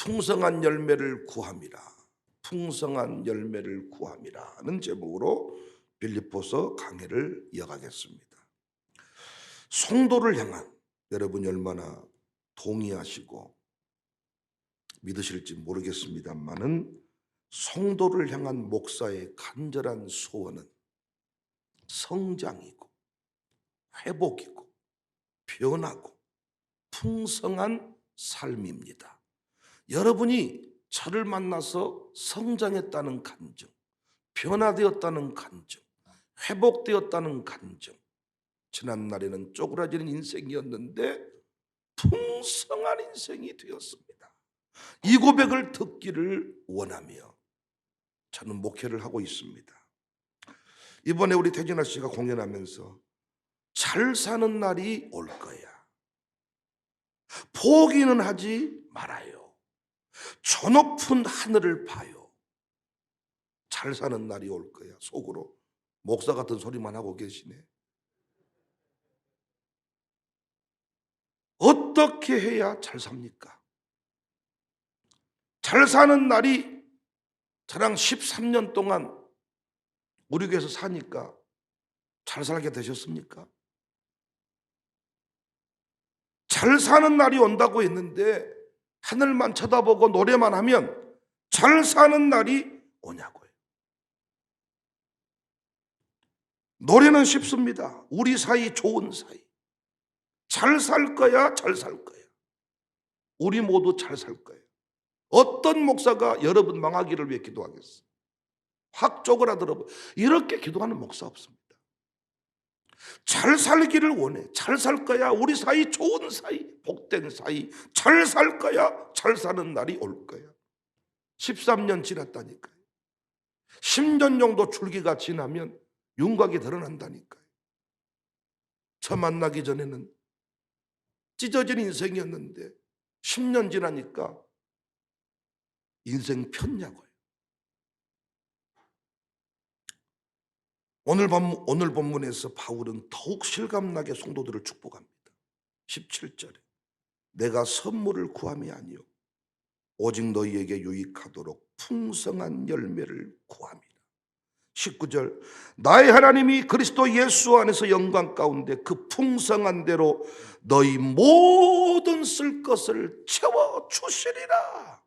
풍성한 열매를 구함이라. 풍성한 열매를 구함이라는 제목으로 빌립보서 강해를 이어가겠습니다. 성도를 향한, 여러분이 얼마나 동의하시고 믿으실지 모르겠습니다만은, 성도를 향한 목사의 간절한 소원은 성장이고 회복이고 변하고 풍성한 삶입니다. 여러분이 저를 만나서 성장했다는 감정, 변화되었다는 감정, 회복되었다는 감정, 지난날에는 쪼그라지는 인생이었는데 풍성한 인생이 되었습니다. 이 고백을 듣기를 원하며 저는 목회를 하고 있습니다. 이번에 우리 태진아 씨가 공연하면서 잘 사는 날이 올 거야, 포기는 하지 말아요, 저 높은 하늘을 봐요, 잘 사는 날이 올 거야, 속으로 목사 같은 소리만 하고 계시네. 어떻게 해야 잘 삽니까? 잘 사는 날이, 저랑 13년 동안 우리 교회에서 사니까 잘 살게 되셨습니까? 잘 사는 날이 온다고 했는데 하늘만 쳐다보고 노래만 하면 잘 사는 날이 오냐고요. 노래는 쉽습니다. 우리 사이 좋은 사이, 잘 살 거야, 잘 살 거야, 우리 모두 잘 살 거예요. 어떤 목사가 여러분 망하기를 위해 기도하겠어? 확 쪼그라들어. 이렇게 기도하는 목사 없습니다. 잘 살기를 원해. 잘 살 거야, 우리 사이 좋은 사이, 복된 사이, 잘 살 거야, 잘 사는 날이 올 거야. 13년 지났다니까요. 10년 정도 줄기가 지나면 윤곽이 드러난다니까요. 저 만나기 전에는 찢어진 인생이었는데 10년 지나니까 인생 폈냐고요. 오늘 본문에서 바울은 더욱 실감나게 성도들을 축복합니다. 17절에 내가 선물을 구함이 아니요 오직 너희에게 유익하도록 풍성한 열매를 구함이라. 19절 나의 하나님이 그리스도 예수 안에서 영광 가운데 그 풍성한 대로 너희 모든 쓸 것을 채워주시리라.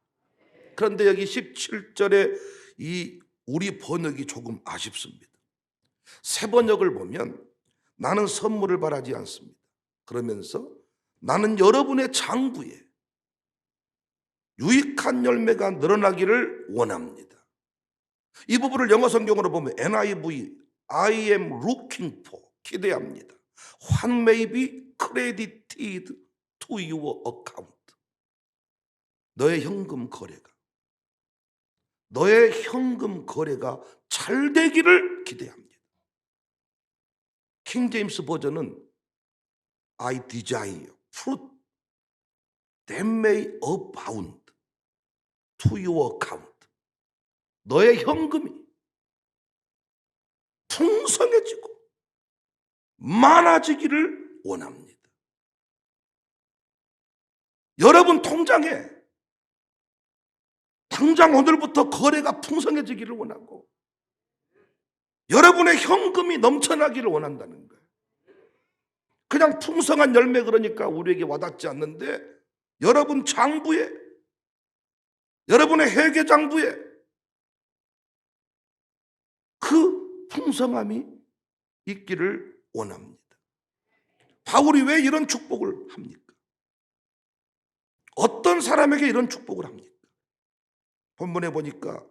그런데 여기 17절에 이 우리 번역이 조금 아쉽습니다. 새 번역을 보면 나는 선물을 바라지 않습니다, 그러면서 나는 여러분의 장부에 유익한 열매가 늘어나기를 원합니다. 이 부분을 영어 성경으로 보면 NIV, I am looking for, 기대합니다. What may be credited to your account. 너의 현금 거래가 잘 되기를 기대합니다. 킹 제임스 버전은 I desire fruit that may abound to your account. 너의 현금이 풍성해지고 많아지기를 원합니다. 여러분 통장에 당장 오늘부터 거래가 풍성해지기를 원하고 여러분의 현금이 넘쳐나기를 원한다는 거예요. 그냥 풍성한 열매, 그러니까 우리에게 와닿지 않는데 여러분 장부에, 여러분의 회계 장부에 그 풍성함이 있기를 원합니다. 바울이 왜 이런 축복을 합니까? 어떤 사람에게 이런 축복을 합니까? 본문에 보니까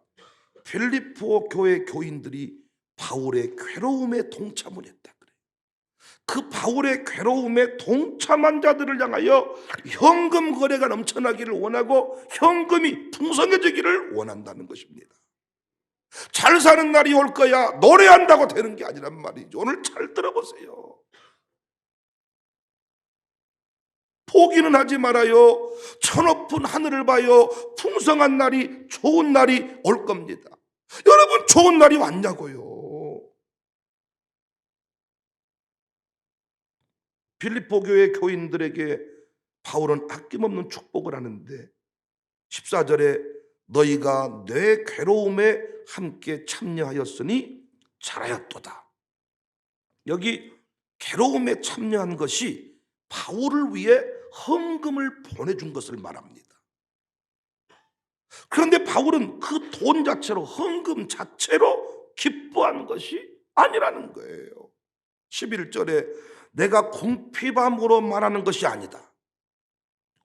빌립보 교회 교인들이 바울의 괴로움에 동참을 했다 그래요. 그 바울의 괴로움에 동참한 자들을 향하여 현금 거래가 넘쳐나기를 원하고 현금이 풍성해지기를 원한다는 것입니다. 잘 사는 날이 올 거야 노래한다고 되는 게 아니란 말이죠. 오늘 잘 들어보세요. 포기는 하지 말아요. 저 높은 하늘을 봐요. 풍성한 날이, 좋은 날이 올 겁니다. 여러분, 좋은 날이 왔냐고요. 빌립보 교회 교인들에게 바울은 아낌없는 축복을 하는데 14절에 너희가 내 괴로움에 함께 참여하였으니 잘하였도다. 여기 괴로움에 참여한 것이 바울을 위해 헌금을 보내준 것을 말합니다. 그런데 바울은 그 돈 자체로, 헌금 자체로 기뻐한 것이 아니라는 거예요. 11절에 내가 궁핍함으로 말하는 것이 아니다.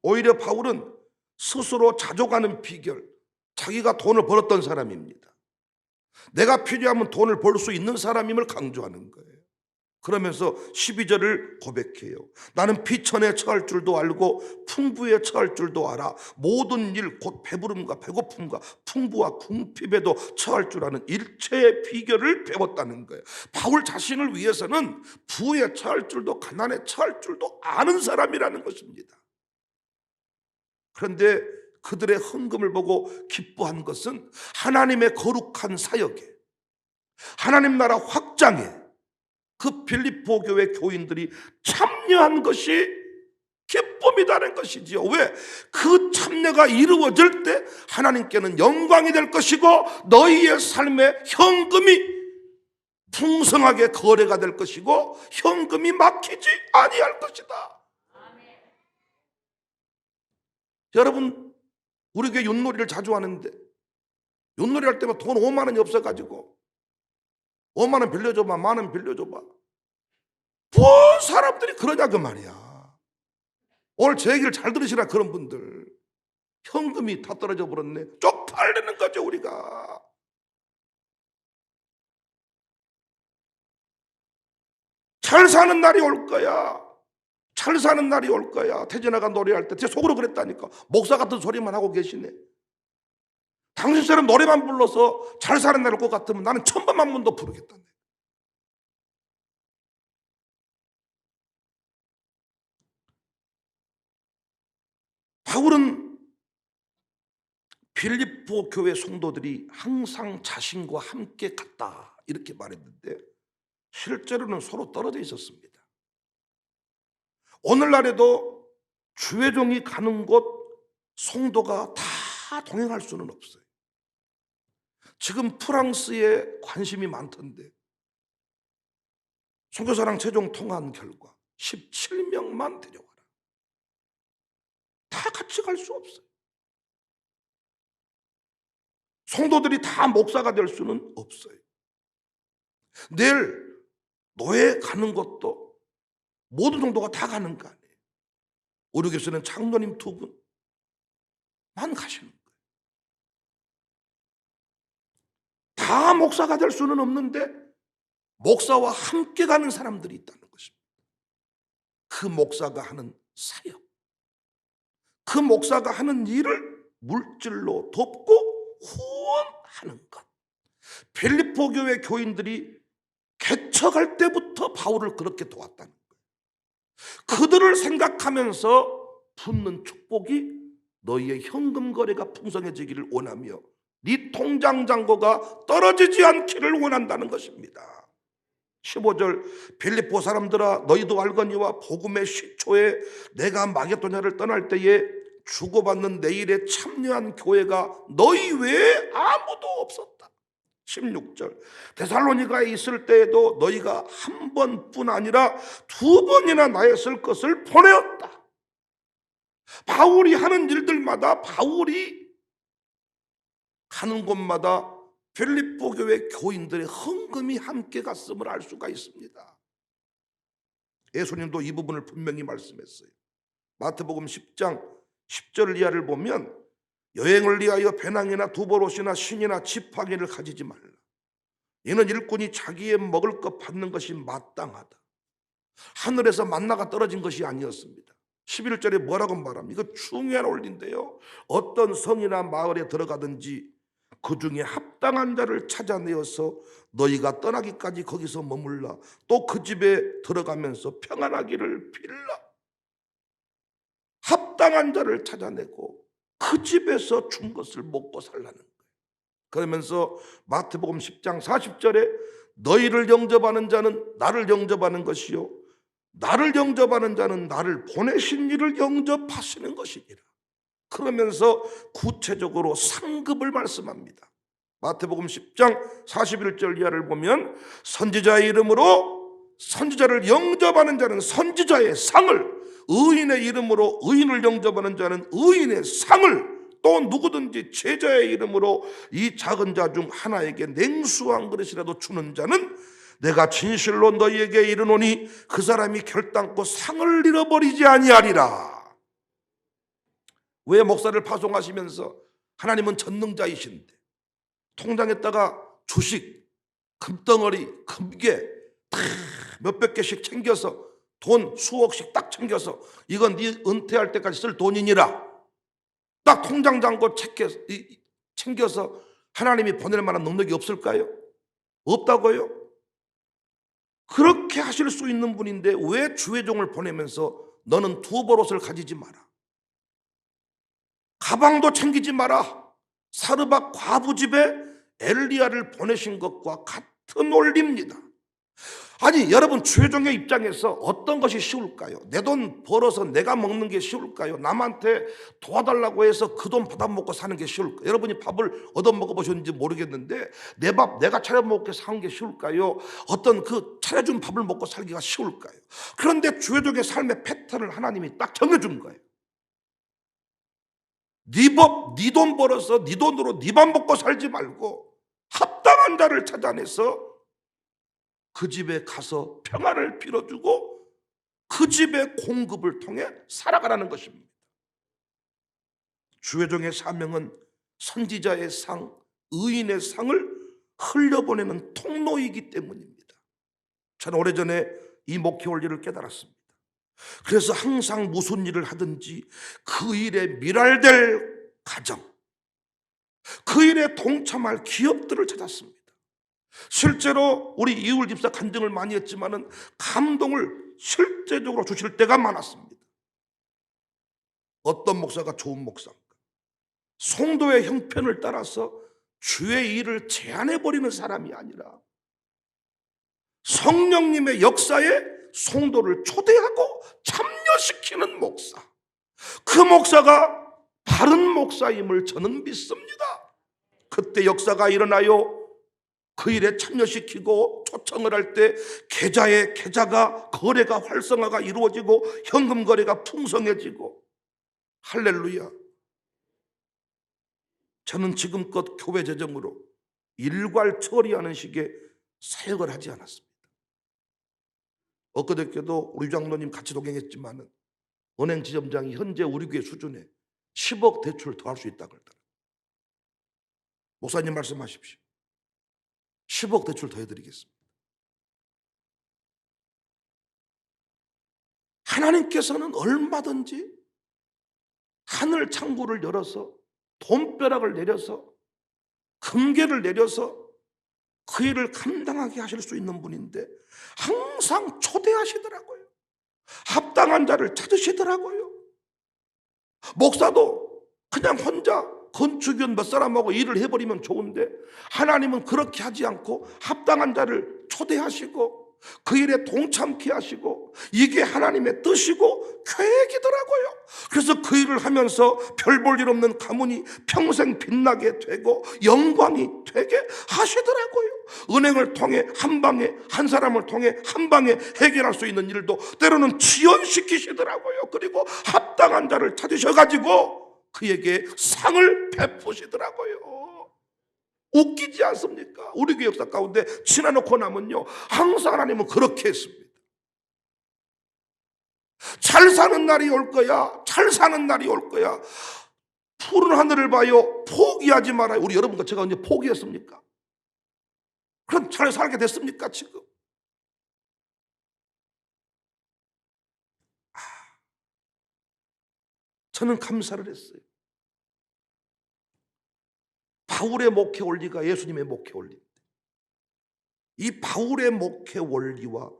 오히려 바울은 스스로 자족하는 비결, 자기가 돈을 벌었던 사람입니다. 내가 필요하면 돈을 벌 수 있는 사람임을 강조하는 거예요. 그러면서 12절을 고백해요. 나는 비천에 처할 줄도 알고 풍부에 처할 줄도 알아. 모든 일 곧 배부름과 배고픔과 풍부와 궁핍에도 처할 줄 아는 일체의 비결을 배웠다는 거예요. 바울 자신을 위해서는 부에 처할 줄도 가난에 처할 줄도 아는 사람이라는 것입니다. 그런데 그들의 헌금을 보고 기뻐한 것은 하나님의 거룩한 사역에, 하나님 나라 확장에 그 빌립보 교회 교인들이 참여한 것이 기쁨이라는 것이지요. 왜? 그 참여가 이루어질 때 하나님께는 영광이 될 것이고 너희의 삶에 현금이 풍성하게 거래가 될 것이고 현금이 막히지 아니할 것이다. 여러분, 우리 교회 윷놀이를 자주 하는데 윷놀이 할 때만 돈 5만 원이 없어가지고 5만 원 빌려줘봐, 만 원 빌려줘봐. 뭔 사람들이 그러냐 그 말이야. 오늘 제 얘기를 잘 들으시라. 그런 분들 현금이 다 떨어져 버렸네. 쪽팔리는 거죠. 우리가 잘 사는 날이 올 거야. 잘 사는 날이 올 거야. 태진아가 노래할 때 제 속으로 그랬다니까. 목사 같은 소리만 하고 계시네. 당신처럼 노래만 불러서 잘 사는 날 올 것 같으면 나는 천번만 번도 부르겠다. 바울은 빌립보 교회 성도들이 항상 자신과 함께 갔다 이렇게 말했는데 실제로는 서로 떨어져 있었습니다. 오늘날에도 주회종이 가는 곳 성도가 다 동행할 수는 없어요. 지금 프랑스에 관심이 많던데 선교사랑 최종 통화한 결과 17명만 데려와라. 다 같이 갈 수 없어요. 성도들이 다 목사가 될 수는 없어요. 내일 노예 가는 것도 모든 정도가 다 가는 거 아니에요. 우리 교회에서는 장로님 2분만 가시는 거예요. 다 목사가 될 수는 없는데 목사와 함께 가는 사람들이 있다는 것입니다. 그 목사가 하는 사역, 그 목사가 하는 일을 물질로 돕고 후원하는 것. 빌립보 교회 교인들이 개척할 때부터 바울을 그렇게 도왔다는 거예요. 그들을 생각하면서 붙는 축복이 너희의 현금 거래가 풍성해지기를 원하며 네 통장 잔고가 떨어지지 않기를 원한다는 것입니다. 15절 빌립보 사람들아 너희도 알거니와 복음의 시초에 내가 마게도냐를 떠날 때에 주고받는 내 일에 참여한 교회가 너희 외에 아무도 없었다. 16절 데살로니가에 있을 때에도 너희가 한 번뿐 아니라 2번이나 나의 쓸 것을 보내었다. 바울이 하는 일들마다 바울이 가는 곳마다 빌립보 교회 교인들의 헌금이 함께 갔음을 알 수가 있습니다. 예수님도 이 부분을 분명히 말씀했어요. 마태복음 10장 10절 이하를 보면 여행을 위하여 배낭이나 두보롯이나 신이나 지팡이를 가지지 말라. 이는 일꾼이 자기의 먹을 것 받는 것이 마땅하다. 하늘에서 만나가 떨어진 것이 아니었습니다. 11절에 뭐라고 말합니까? 이거 중요한 원리인데요. 어떤 성이나 마을에 들어가든지 그 중에 합당한 자를 찾아내어서 너희가 떠나기까지 거기서 머물라. 또 그 집에 들어가면서 평안하기를 빌라. 합당한 자를 찾아내고 그 집에서 준 것을 먹고 살라는 거예요. 그러면서 마태복음 10장 40절에 너희를 영접하는 자는 나를 영접하는 것이요 나를 영접하는 자는 나를 보내신 이를 영접하시는 것이니라. 그러면서 구체적으로 상급을 말씀합니다. 마태복음 10장 41절 이하를 보면 선지자의 이름으로 선지자를 영접하는 자는 선지자의 상을, 의인의 이름으로 의인을 영접하는 자는 의인의 상을, 또 누구든지 제자의 이름으로 이 작은 자 중 하나에게 냉수 한 그릇이라도 주는 자는 내가 진실로 너희에게 이르노니 그 사람이 결단코 상을 잃어버리지 아니하리라. 왜 목사를 파송하시면서 하나님은 전능자이신데 통장에다가 주식, 금덩어리, 금괴 다 몇백 개씩 챙겨서 돈 수억씩 딱 챙겨서 이건 네 은퇴할 때까지 쓸 돈이니라 딱 통장 잔고 챙겨서 하나님이 보낼 만한 능력이 없을까요? 없다고요? 그렇게 하실 수 있는 분인데 왜 주의 종을 보내면서 너는 두 버릇을 가지지 마라, 가방도 챙기지 마라, 사르밧 과부 집에 엘리야를 보내신 것과 같은 논리입니다. 아니 여러분, 주의 종의 입장에서 어떤 것이 쉬울까요? 내 돈 벌어서 내가 먹는 게 쉬울까요? 남한테 도와달라고 해서 그 돈 받아먹고 사는 게 쉬울까요? 여러분이 밥을 얻어먹어 보셨는지 모르겠는데 내 밥 내가 차려 먹게 사는 게 쉬울까요? 어떤 그 차려준 밥을 먹고 살기가 쉬울까요? 그런데 주의 종의 삶의 패턴을 하나님이 딱 정해준 거예요. 네 법, 네 돈 벌어서 네 돈으로 네 밥 먹고 살지 말고 합당한 자를 찾아내서 그 집에 가서 평안을 빌어주고 그 집의 공급을 통해 살아가라는 것입니다. 주의 종의 사명은 선지자의 상, 의인의 상을 흘려보내는 통로이기 때문입니다. 저는 오래전에 이 목회 원리를 깨달았습니다. 그래서 항상 무슨 일을 하든지 그 일에 밀알될 가정, 그 일에 동참할 기업들을 찾았습니다. 실제로 우리 이울 집사 간증을 많이 했지만은 감동을 실제적으로 주실 때가 많았습니다. 어떤 목사가 좋은 목사인가? 성도의 형편을 따라서 주의 일을 제한해버리는 사람이 아니라 성령님의 역사에 성도를 초대하고 참여시키는 목사, 그 목사가 바른 목사임을 저는 믿습니다. 그때 역사가 일어나요. 그 일에 참여시키고 초청을 할 때 계좌가 거래가 활성화가 이루어지고 현금 거래가 풍성해지고, 할렐루야. 저는 지금껏 교회 재정으로 일괄 처리하는 식의 사역을 하지 않았습니다. 엊그저께도 우리 장로님 같이 동행했지만 은행 지점장이 현재 우리 교회 수준에 10억 대출 더 할 수 있다고 그러더라고요. 목사님 말씀하십시오. 10억 대출 더 해드리겠습니다. 하나님께서는 얼마든지 하늘 창고를 열어서 돈벼락을 내려서 금괴를 내려서 그 일을 감당하게 하실 수 있는 분인데 항상 초대하시더라고요. 합당한 자를 찾으시더라고요. 목사도 그냥 혼자 건축위원 몇 사람하고 일을 해버리면 좋은데 하나님은 그렇게 하지 않고 합당한 자를 초대하시고 그 일에 동참케 하시고 이게 하나님의 뜻이고 계획이더라고요. 그래서 그 일을 하면서 별 볼 일 없는 가문이 평생 빛나게 되고 영광이 되게 하시더라고요. 은행을 통해 한 방에, 한 사람을 통해 한 방에 해결할 수 있는 일도 때로는 지연시키시더라고요. 그리고 합당한 자를 찾으셔가지고 그에게 상을 베푸시더라고요. 웃기지 않습니까? 우리 교회 역사 가운데 지나놓고 나면요 항상 하나님은 그렇게 했습니다. 잘 사는 날이 올 거야. 잘 사는 날이 올 거야. 푸른 하늘을 봐요. 포기하지 말아요. 우리 여러분과 제가 언제 포기했습니까? 그럼 잘 살게 됐습니까 지금? 저는 감사를 했어요. 바울의 목회 원리가 예수님의 목회 원리인데 이 바울의 목회 원리와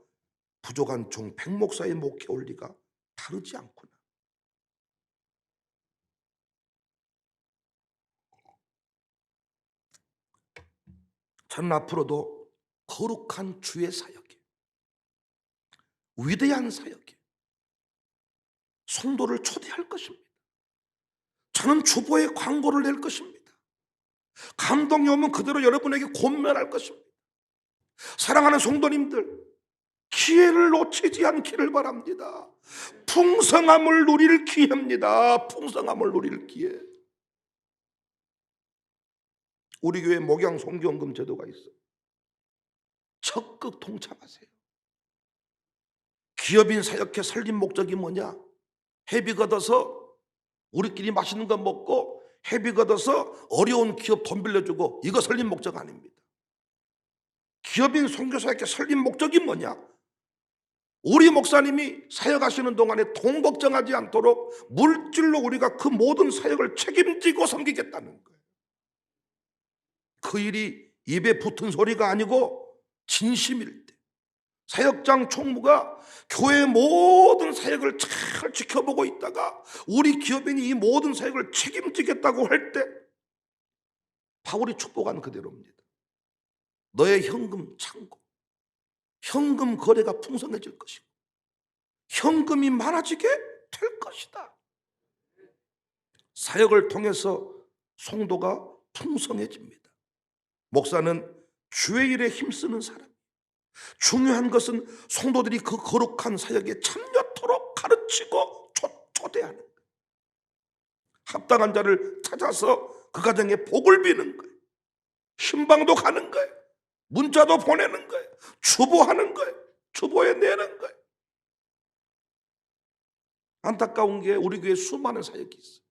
부족한 종 백목사의 목회 원리가 다르지 않구나. 저는 앞으로도 거룩한 주의 사역에, 위대한 사역에 성도를 초대할 것입니다. 저는 주보에 광고를 낼 것입니다. 감동이 오면 그대로 여러분에게 권면할 것입니다. 사랑하는 성도님들, 기회를 놓치지 않기를 바랍니다. 풍성함을 누릴 기회입니다. 풍성함을 누릴 기회. 우리 교회 목양 송기원금 제도가 있어요. 적극 동참하세요. 기업인 사역회 설립 목적이 뭐냐? 회비 걷어서 우리끼리 맛있는 거 먹고 회비 걷어서 어려운 기업 돈 빌려주고, 이거 설립 목적 아닙니다. 기업인 선교사역회 설립 목적이 뭐냐? 우리 목사님이 사역하시는 동안에 돈 걱정하지 않도록 물질로 우리가 그 모든 사역을 책임지고 섬기겠다는 거예요. 그 일이 입에 붙은 소리가 아니고 진심일 때, 사역장 총무가 교회의 모든 사역을 잘 지켜보고 있다가 우리 기업인이 이 모든 사역을 책임지겠다고 할 때 바울이 축복한 그대로입니다. 너의 현금 창고, 현금 거래가 풍성해질 것이고 현금이 많아지게 될 것이다. 사역을 통해서 성도가 풍성해집니다. 목사는 주의 일에 힘쓰는 사람. 중요한 것은 성도들이 그 거룩한 사역에 참여토록 가르치고 초대하는 거예요. 합당한 자를 찾아서 그 가정에 복을 비는 거예요. 신방도 가는 거예요. 문자도 보내는 거예요. 주보하는 거예요. 주보에 내는 거예요. 안타까운 게 우리 교회에 수많은 사역이 있어요.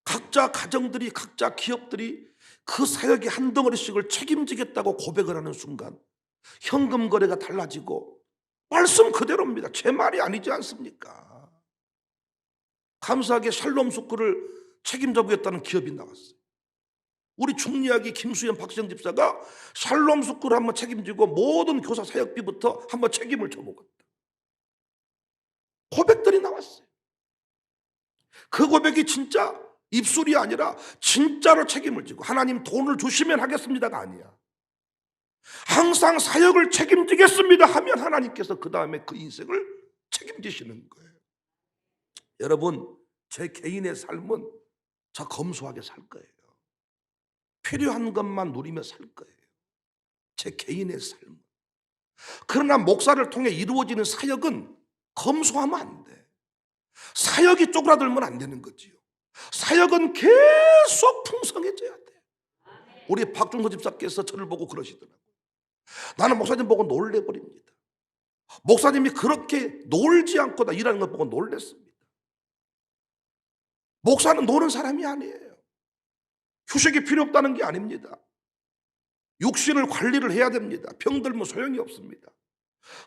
각자 가정들이, 각자 기업들이 그 사역의 한 덩어리씩을 책임지겠다고 고백을 하는 순간 현금 거래가 달라지고, 말씀 그대로입니다. 제 말이 아니지 않습니까? 감사하게 샬롬 스쿨을 책임져 보겠다는 기업이 나왔어요. 우리 중리학이 김수현 박시영 집사가 샬롬 스쿨을 한번 책임지고 모든 교사 사역비부터 한번 책임을 져보겠다. 고백들이 나왔어요. 그 고백이 진짜 입술이 아니라 진짜로 책임을 지고, 하나님 돈을 주시면 하겠습니다가 아니야. 항상 사역을 책임지겠습니다 하면 하나님께서 그 다음에 그 인생을 책임지시는 거예요. 여러분, 제 개인의 삶은 저 검소하게 살 거예요. 필요한 것만 누리며 살 거예요. 제 개인의 삶은. 그러나 목사를 통해 이루어지는 사역은 검소하면 안 돼. 사역이 쪼그라들면 안 되는 거지요. 사역은 계속 풍성해져야 돼. 우리 박중서 집사께서 저를 보고 그러시더라고요. 나는 목사님 보고 놀래버립니다. 목사님이 그렇게 놀지 않고 나 일하는 것 보고 놀랬습니다. 목사는 노는 사람이 아니에요. 휴식이 필요 없다는 게 아닙니다. 육신을 관리를 해야 됩니다. 병들면 소용이 없습니다.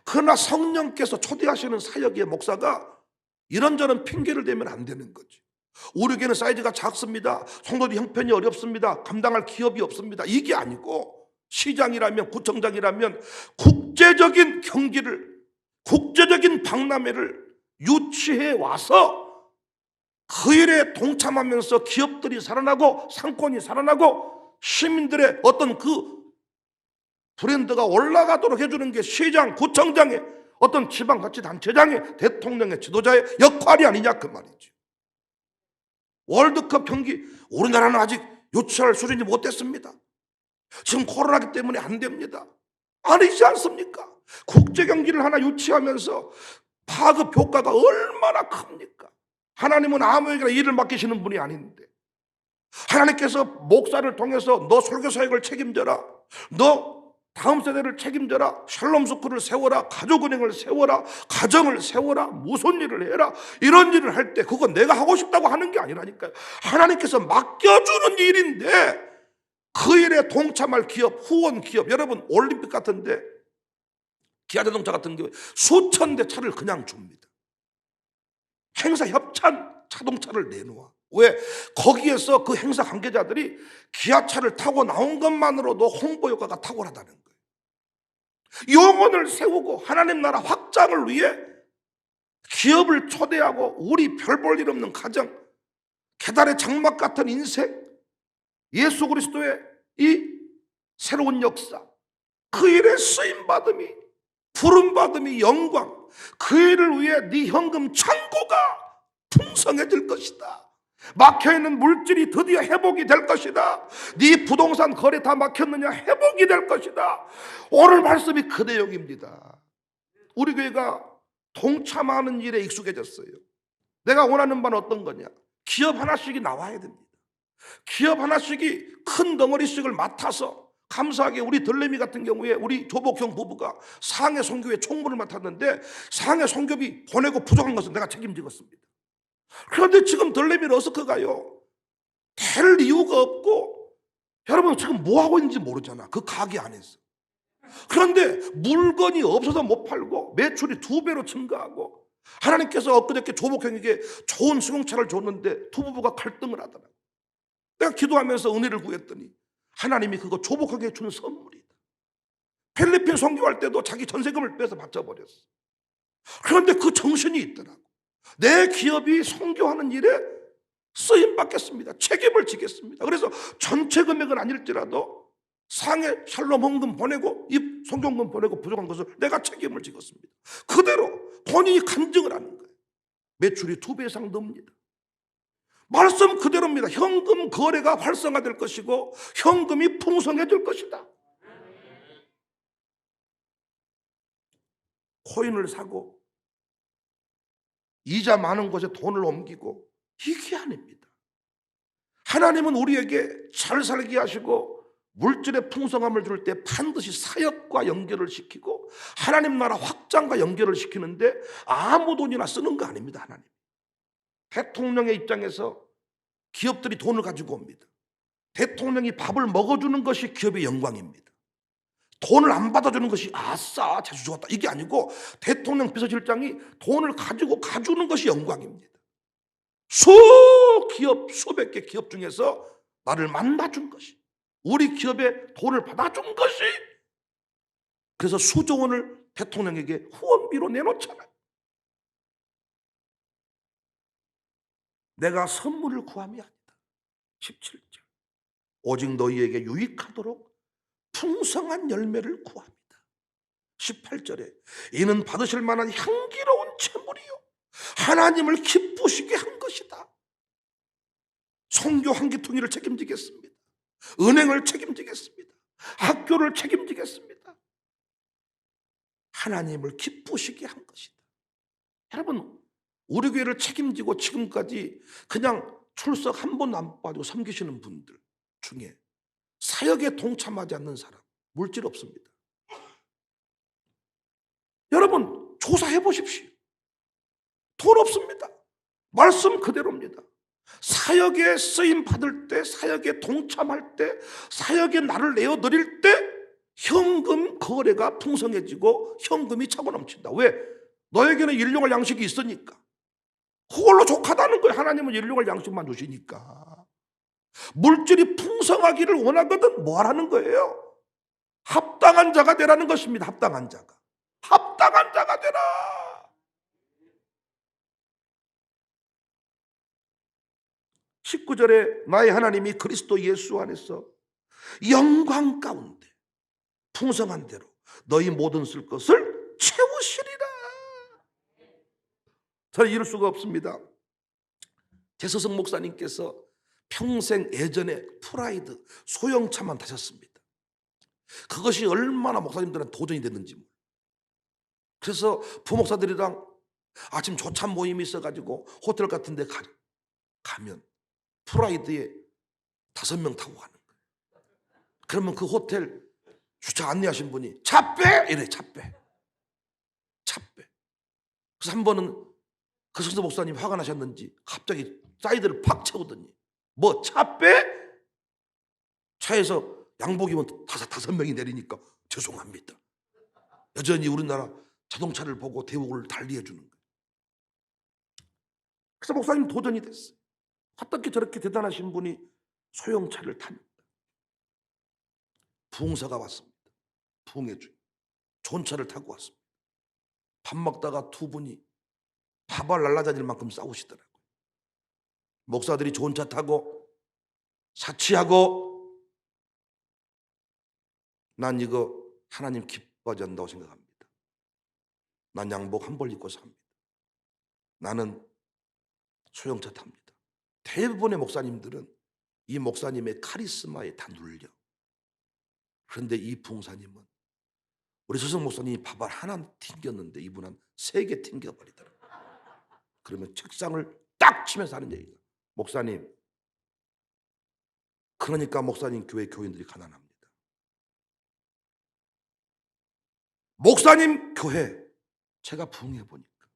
그러나 성령께서 초대하시는 사역의 목사가 이런저런 핑계를 대면 안 되는 거죠. 우리 교회는 사이즈가 작습니다. 성도들 형편이 어렵습니다. 감당할 기업이 없습니다. 이게 아니고, 시장이라면, 구청장이라면 국제적인 경기를, 국제적인 박람회를 유치해 와서 그 일에 동참하면서 기업들이 살아나고 상권이 살아나고 시민들의 어떤 그 브랜드가 올라가도록 해주는 게 시장, 구청장의, 어떤 지방자치단체장의, 대통령의, 지도자의 역할이 아니냐 그 말이죠. 월드컵 경기, 우리나라는 아직 유치할 수준이 못 됐습니다. 지금 코로나기 때문에 안 됩니다. 아니지 않습니까? 국제 경기를 하나 유치하면서 파급 효과가 얼마나 큽니까? 하나님은 아무에게나 일을 맡기시는 분이 아닌데, 하나님께서 목사를 통해서 너 설교 사역을 책임져라, 너 다음 세대를 책임져라, 샬롬 스쿨을 세워라, 가족은행을 세워라, 가정을 세워라, 무슨 일을 해라, 이런 일을 할 때 그건 내가 하고 싶다고 하는 게 아니라니까요. 하나님께서 맡겨주는 일인데 그 일에 동참할 기업, 후원 기업, 여러분 올림픽 같은데 기아자동차 같은 경우에 수천 대 차를 그냥 줍니다. 행사 협찬 자동차를 내놓아. 왜? 거기에서 그 행사 관계자들이 기아차를 타고 나온 것만으로도 홍보 효과가 탁월하다는 거예요. 영혼을 세우고 하나님 나라 확장을 위해 기업을 초대하고 우리 별 볼 일 없는 가정, 계달의 장막 같은 인생, 예수 그리스도의 이 새로운 역사, 그 일에 쓰임받음이, 부름받음이, 영광, 그 일을 위해 네 현금 창고가 풍성해질 것이다. 막혀있는 물질이 드디어 회복이 될 것이다. 네 부동산 거래 다 막혔느냐? 회복이 될 것이다. 오늘 말씀이 그 내용입니다. 우리 교회가 동참하는 일에 익숙해졌어요. 내가 원하는 바는 어떤 거냐? 기업 하나씩이 나와야 됩니다. 기업 하나씩이 큰 덩어리씩을 맡아서, 감사하게 우리 들레미 같은 경우에 우리 조복형 부부가 상해 선교회 총무를 맡았는데, 상해 선교비 보내고 부족한 것은 내가 책임지겠습니다. 그런데 지금 들레미 러스크가요, 될 이유가 없고, 여러분 지금 뭐 하고 있는지 모르잖아, 그 가게 안에서. 그런데 물건이 없어서 못 팔고 매출이 2배로 증가하고, 하나님께서 엊그저께 조복형에게 좋은 승용차를 줬는데 두 부부가 갈등을 하더라고요. 내가 기도하면서 은혜를 구했더니 하나님이 그거 조복하게 준 선물이다. 필리핀 선교할 때도 자기 전세금을 빼서 바쳐버렸어. 그런데 그 정신이 있더라고. 내 기업이 선교하는 일에 쓰임 받겠습니다. 책임을 지겠습니다. 그래서 전체 금액은 아닐지라도 상해 샬롬 헌금 보내고 이 성경금 보내고 부족한 것을 내가 책임을 지겠습니다. 그대로 본인이 간증을 하는 거예요. 매출이 2배 이상 늡니다. 말씀 그대로입니다. 현금 거래가 활성화될 것이고 현금이 풍성해질 것이다. 코인을 사고 이자 많은 곳에 돈을 옮기고 이게 아닙니다. 하나님은 우리에게 잘 살게 하시고 물질의 풍성함을 줄 때 반드시 사역과 연결을 시키고 하나님 나라 확장과 연결을 시키는데 아무 돈이나 쓰는 거 아닙니다. 하나님. 대통령의 입장에서 기업들이 돈을 가지고 옵니다. 대통령이 밥을 먹어주는 것이 기업의 영광입니다. 돈을 안 받아주는 것이 아싸 자주 좋았다 이게 아니고, 대통령 비서실장이 돈을 가지고 가주는 것이 영광입니다. 수기업 수백 개 기업 중에서 나를 만나준 것이, 우리 기업에 돈을 받아준 것이, 그래서 수조 원을 대통령에게 후원비로 내놓잖아요. 내가 선물을 구함이 아니다. 17절 오직 너희에게 유익하도록 풍성한 열매를 구합니다. 18절에 이는 받으실 만한 향기로운 채물이요 하나님을 기쁘시게 한 것이다. 선교 한 기통일을 책임지겠습니다. 은행을 책임지겠습니다. 학교를 책임지겠습니다. 하나님을 기쁘시게 한 것이다. 여러분, 우리 교회를 책임지고 지금까지 그냥 출석 한 번도 안 빠지고 섬기시는 분들 중에 사역에 동참하지 않는 사람 물질 없습니다. 여러분 조사해 보십시오. 돈 없습니다. 말씀 그대로입니다. 사역에 쓰임 받을 때, 사역에 동참할 때, 사역에 나를 내어드릴 때 현금 거래가 풍성해지고 현금이 차고 넘친다. 왜? 너에게는 일용할 양식이 있으니까. 그걸로 족하다는 거예요. 하나님은 일용할 양식만 주시니까. 물질이 풍성하기를 원하거든 뭐 하라는 거예요? 합당한 자가 되라는 것입니다. 합당한 자가. 합당한 자가 되라. 19절에 나의 하나님이 그리스도 예수 안에서 영광 가운데 풍성한 대로 너희 모든 쓸 것을 채우시리라. 저는 이럴 수가 없습니다. 재서성 목사님께서 평생 예전에 프라이드 소형차만 타셨습니다. 그것이 얼마나 목사님들한테 도전이 됐는지. 그래서 부목사들이랑 아침 조찬 모임이 있어가지고 호텔 같은 데 가면 프라이드에 5명 타고 가는 거예요. 그러면 그 호텔 주차 안내하신 분이 차 빼! 이래. 차 빼. 그래서 한 번은 그 선서 목사님 화가 나셨는지 갑자기 사이드를 팍 채우더니 뭐 차 빼? 차에서 양복 입은 5명이 내리니까 죄송합니다. 여전히 우리나라 자동차를 보고 대우를 달리해 주는 거예요. 그래서 목사님 도전이 됐어요. 어떻게 저렇게 대단하신 분이 소형차를 탑니까? 부흥사가 왔습니다. 부흥해 주요. 좋은 차를 타고 왔습니다. 밥 먹다가 두 분이 밥알 날라다닐 만큼 싸우시더라고요. 목사들이 좋은 차 타고 사치하고, 난 이거 하나님 기뻐하지 않는다고 생각합니다. 난 양복 한 벌 입고 삽니다. 나는 소형차탑니다. 대부분의 목사님들은 이 목사님의 카리스마에 다 눌려. 그런데 이 부흥사님은 우리 서성 목사님이 밥알 하나 튕겼는데 이분 한 3개 튕겨버리더라고요. 그러면 책상을 딱 치면서 하는 얘기가, 목사님, 그러니까 목사님 교회 교인들이 가난합니다. 목사님 교회 제가 부흥해 보니까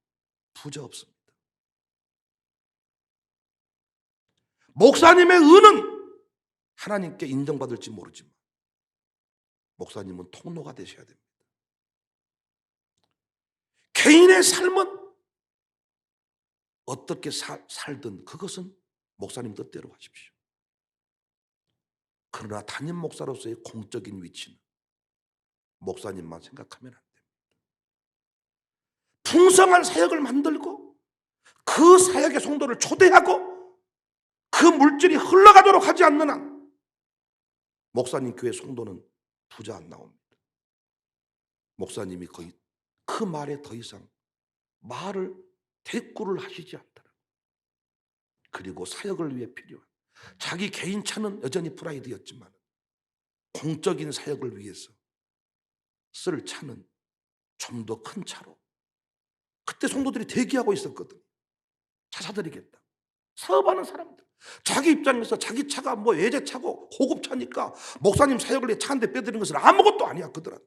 부자 없습니다. 목사님의 은은 하나님께 인정받을지 모르지만 목사님은 통로가 되셔야 됩니다. 개인의 삶은 어떻게 살든 그것은 목사님 뜻대로 하십시오. 그러나 담임 목사로서의 공적인 위치는 목사님만 생각하면 안 됩니다. 풍성한 사역을 만들고 그 사역의 성도를 초대하고 그 물질이 흘러가도록 하지 않는 한 목사님 교회 성도는 부자 안 나옵니다. 목사님이 거의 그 말에 더 이상 말을 대꾸를 하시지 않더라고요. 그리고 사역을 위해 필요한 자기 개인 차는 여전히 프라이드였지만 공적인 사역을 위해서 쓸 차는 좀 더 큰 차로, 그때 성도들이 대기하고 있었거든. 차 사드리겠다. 사업하는 사람들, 자기 입장에서 자기 차가 뭐 외제차고 고급차니까 목사님 사역을 위해 차 한 대 빼드리는 것은 아무것도 아니야 그들한테.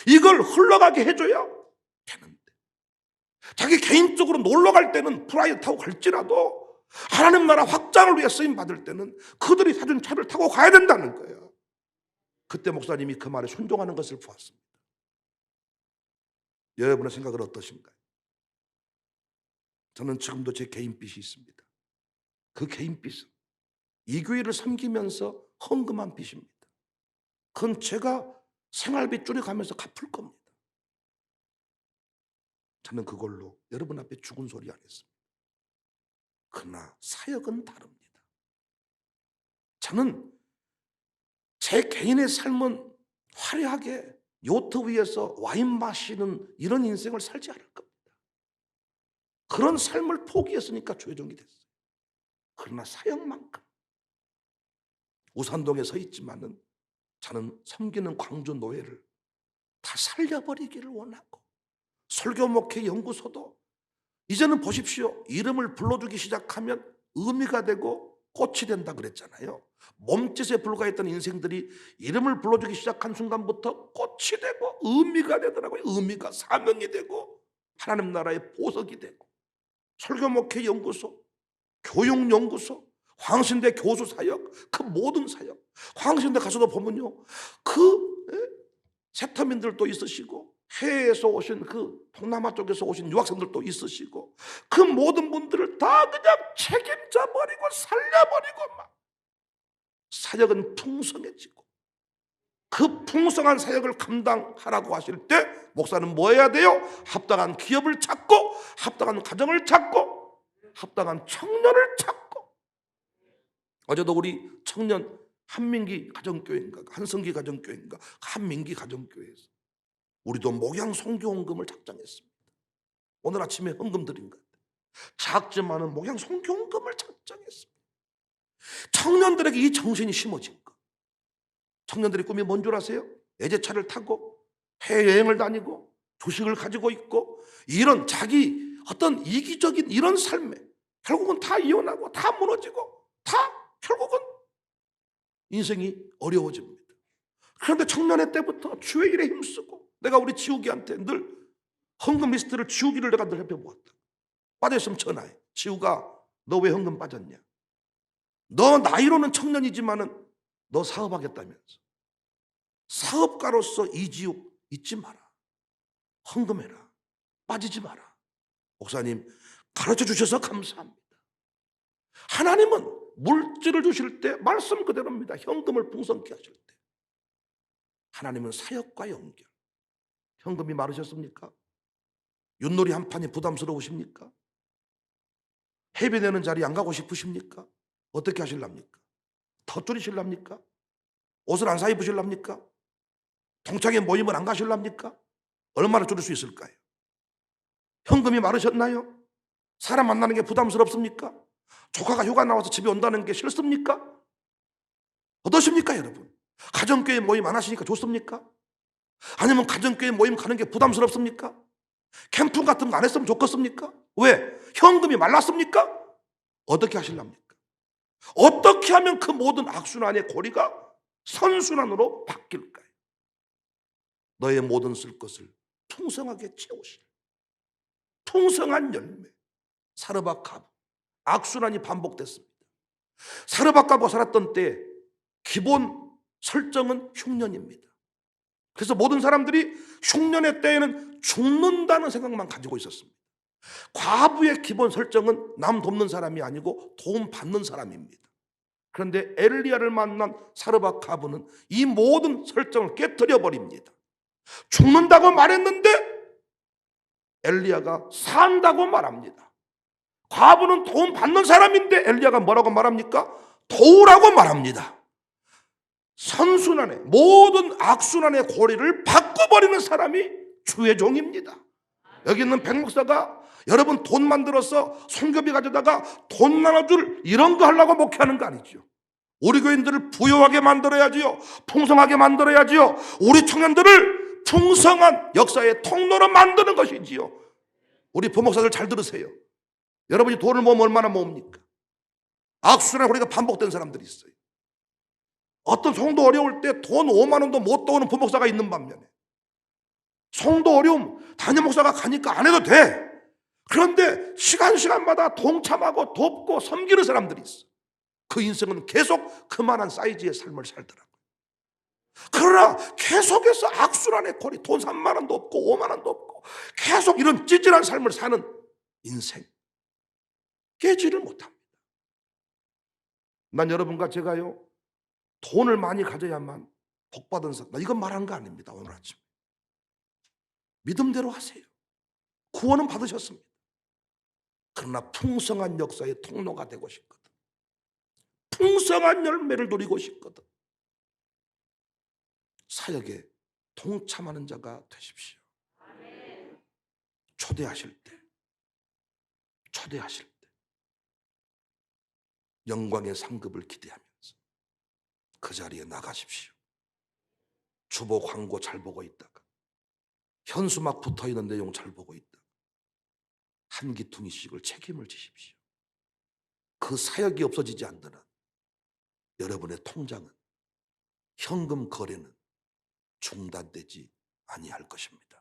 이걸 흘러가게 해줘야 되는데, 자기 개인적으로 놀러 갈 때는 프라이드 타고 갈지라도 하나님 나라 확장을 위해 쓰임 받을 때는 그들이 사준 차를 타고 가야 된다는 거예요. 그때 목사님이 그 말에 순종하는 것을 보았습니다. 여러분의 생각은 어떠신가요? 저는 지금도 제 개인 빚이 있습니다. 그 개인 빚은 이 교회를 섬기면서 헌금한 빚입니다. 그건 제가 생활비 줄여가면서 갚을 겁니다. 저는 그걸로 여러분 앞에 죽은 소리 안 했습니다. 그러나 사역은 다릅니다. 저는 제 개인의 삶은 화려하게 요트 위에서 와인 마시는 이런 인생을 살지 않을 겁니다. 그런 삶을 포기했으니까 조회종이 됐어요. 그러나 사역만큼, 우산동에 서 있지만은 저는 섬기는 광주 노예를 다 살려버리기를 원하고, 설교 목회 연구소도 이제는 보십시오. 이름을 불러주기 시작하면 의미가 되고 꽃이 된다 그랬잖아요. 몸짓에 불과했던 인생들이 이름을 불러주기 시작한 순간부터 꽃이 되고 의미가 되더라고요. 의미가 사명이 되고 하나님 나라의 보석이 되고, 설교 목회 연구소, 교육 연구소, 황신대 교수 사역, 그 모든 사역, 황신대 가서도 보면요, 그 세터민들도 있으시고 해외에서 오신 그 동남아 쪽에서 오신 유학생들도 있으시고, 그 모든 분들을 다 그냥 책임져 버리고 살려버리고 막 사역은 풍성해지고, 그 풍성한 사역을 감당하라고 하실 때 목사는 뭐 해야 돼요? 합당한 기업을 찾고, 합당한 가정을 찾고, 합당한 청년을 찾고. 어제도 우리 청년 한민기 가정교회인가 한성기 가정교회인가 한민기 가정교회에서 우리도 목양 선교헌금을 작정했습니다. 오늘 아침에 헌금 드린 것 같아요. 작지만은 목양 선교헌금을 작정했습니다. 청년들에게 이 정신이 심어진 것. 청년들의 꿈이 뭔 줄 아세요? 외제차를 타고 해외여행을 다니고 주식을 가지고 있고, 이런 자기 어떤 이기적인 이런 삶에 결국은 다 이혼하고 다 무너지고 다 결국은 인생이 어려워집니다. 그런데 청년의 때부터 주의 일에 힘쓰고, 내가 우리 지우기한테 늘 헌금 리스트를 지우기를 내가 늘 해보았다. 빠져있으면 전화해. 지우가 너 왜 헌금 빠졌냐? 너 나이로는 청년이지만은 너 사업하겠다면서. 사업가로서 이지욱 잊지 마라. 헌금해라. 빠지지 마라. 목사님 가르쳐 주셔서 감사합니다. 하나님은 물질을 주실 때 말씀 그대로입니다. 현금을 풍성케 하실 때. 하나님은 사역과 연결. 현금이 많으셨습니까? 윷놀이 한 판이 부담스러우십니까? 해배되는 자리 안 가고 싶으십니까? 어떻게 하실랍니까? 더 줄이실랍니까? 옷을 안 사 입으실랍니까? 동창회 모임을 안 가실랍니까? 얼마나 줄일 수 있을까요? 현금이 많으셨나요? 사람 만나는 게 부담스럽습니까? 조카가 휴가 나와서 집에 온다는 게 싫습니까? 어떠십니까, 여러분? 가정교회 모임 안 하시니까 좋습니까? 아니면 가정교회 모임 가는 게 부담스럽습니까? 캠프 같은 거 안 했으면 좋겠습니까? 왜? 현금이 말랐습니까? 어떻게 하실랍니까? 어떻게 하면 그 모든 악순환의 고리가 선순환으로 바뀔까요? 너의 모든 쓸 것을 풍성하게 채우실 풍성한 열매. 사르밧 가브. 악순환이 반복됐습니다. 사르밧가브가 살았던 때 기본 설정은 흉년입니다. 그래서 모든 사람들이 흉년의 때에는 죽는다는 생각만 가지고 있었습니다. 과부의 기본 설정은 남 돕는 사람이 아니고 도움 받는 사람입니다. 그런데 엘리야를 만난 사르밧가브는 이 모든 설정을 깨뜨려 버립니다. 죽는다고 말했는데 엘리야가 산다고 말합니다. 과부는 도움 받는 사람인데 엘리야가 뭐라고 말합니까? 도우라고 말합니다. 선순환의 모든 악순환의 고리를 바꿔버리는 사람이 주의 종입니다. 여기 있는 백목사가 여러분 돈 만들어서 손급이 가져다가 돈 나눠줄 이런 거 하려고 목회하는 거 아니죠. 우리 교인들을 부유하게 만들어야지요. 풍성하게 만들어야지요. 우리 청년들을 풍성한 역사의 통로로 만드는 것이지요. 우리 부목사들 잘 들으세요. 여러분이 돈을 모으면 얼마나 모읍니까? 악순환의 고리가 반복된 사람들이 있어요. 어떤 성도 어려울 때 돈 5만 원도 못 떠오는 부목사가 있는 반면에 성도 어려움 담임 목사가 가니까 안 해도 돼. 그런데 시간마다 동참하고 돕고 섬기는 사람들이 있어. 그 인생은 계속 그만한 사이즈의 삶을 살더라고요. 그러나 계속해서 악순환의 고리, 돈 3만 원도 없고 5만 원도 없고 계속 이런 찌질한 삶을 사는 인생 깨지를 못합니다. 난 여러분과 제가요 돈을 많이 가져야만 복받은 사람, 나 이건 말한 거 아닙니다. 오늘 아침 믿음대로 하세요. 구원은 받으셨습니다. 그러나 풍성한 역사의 통로가 되고 싶거든, 풍성한 열매를 누리고 싶거든, 사역에 동참하는 자가 되십시오. 초대하실 때 영광의 상급을 기대하면서 그 자리에 나가십시오. 주보 광고 잘 보고 있다가 현수막 붙어있는 내용 잘 보고 있다가 한 기퉁이씩을 책임을 지십시오. 그 사역이 없어지지 않는 한 여러분의 통장은, 현금 거래는 중단되지 아니할 것입니다.